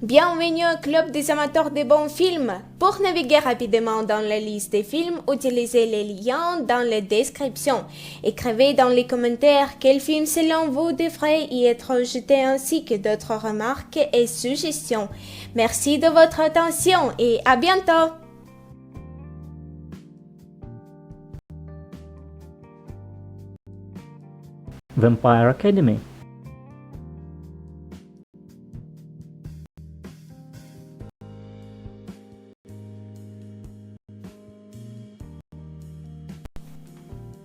Bienvenue au club des amateurs de bons films. Pour naviguer rapidement dans la liste des films, utilisez les liens dans la description. Écrivez dans les commentaires quel film selon vous devrait y être rejeté ainsi que d'autres remarques et suggestions. Merci de votre attention et à bientôt. Vampire Academy.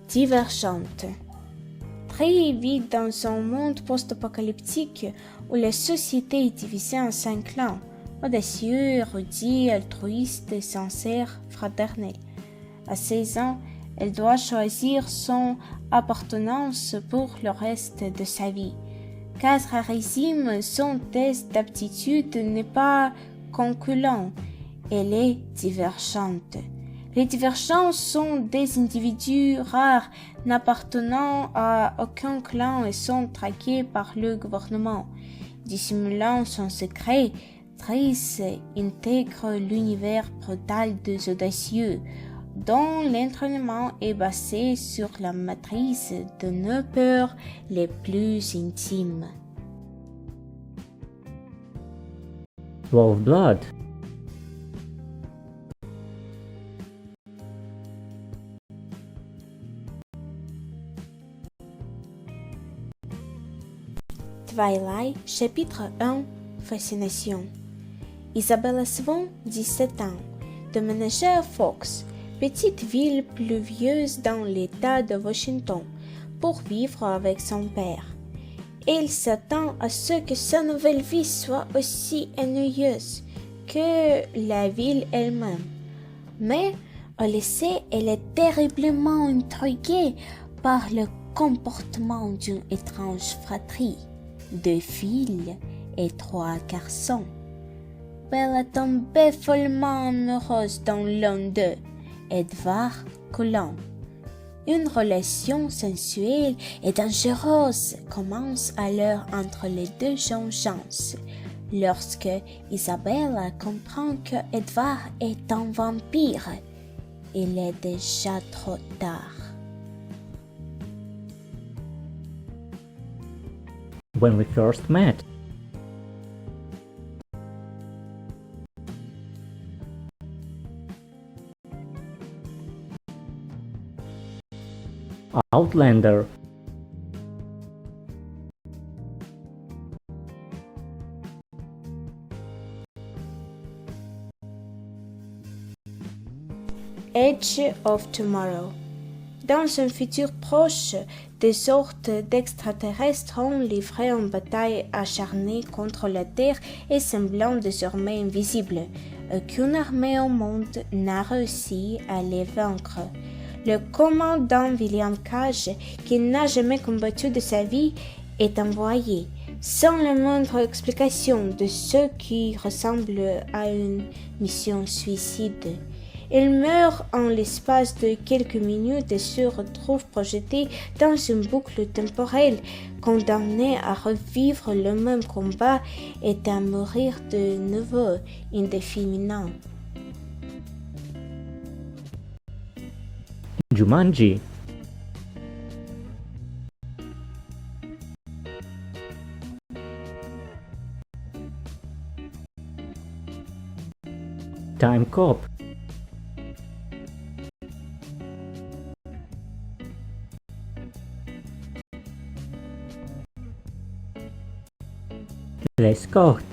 Divergente. Très vite dans un monde post-apocalyptique où la société est divisée en 5 clans, audacieux, érudit, altruiste, sincère, fraternel. À 16 ans, elle doit choisir son appartenance pour le reste de sa vie. 4 régimes, son test d'aptitude n'est pas concluant, elle est divergente. Les divergents sont des individus rares n'appartenant à aucun clan et sont traqués par le gouvernement. Dissimulant son secret, Triss intègre l'univers brutal des audacieux, dont l'entraînement est basé sur la matrice de nos peurs les plus intimes. Wolf Blood. Twilight, chapitre 1, Fascination. Isabella Swan, 17 ans, déménageait à Fox, petite ville pluvieuse dans l'État de Washington, pour vivre avec son père. Elle s'attend à ce que sa nouvelle vie soit aussi ennuyeuse que la ville elle-même. Mais au lycée, elle est terriblement intriguée par le comportement d'une étrange fratrie. 2 filles et 3 garçons. Bella tombait follement amoureuse dans l'un d'eux, Edward Cullen. Une relation sensuelle et dangereuse commence alors entre les deux jeunes gens. Lorsque Isabella comprend que Edward est un vampire, il est déjà trop tard. When we first met. Outlander. Edge of Tomorrow. Dans un futur proche, des sortes d'extraterrestres ont livré une bataille acharnée contre la Terre et semblant désormais invisible. Aucune armée au monde n'a réussi à les vaincre. Le commandant William Cage, qui n'a jamais combattu de sa vie, est envoyé, sans la moindre explication, de ce qui ressemble à une mission suicide. Il meurt en l'espace de quelques minutes et se retrouve projeté dans une boucle temporelle, condamné à revivre le même combat et à mourir de nouveau indéfiniment. Jumanji. Time Cop. L'escorte.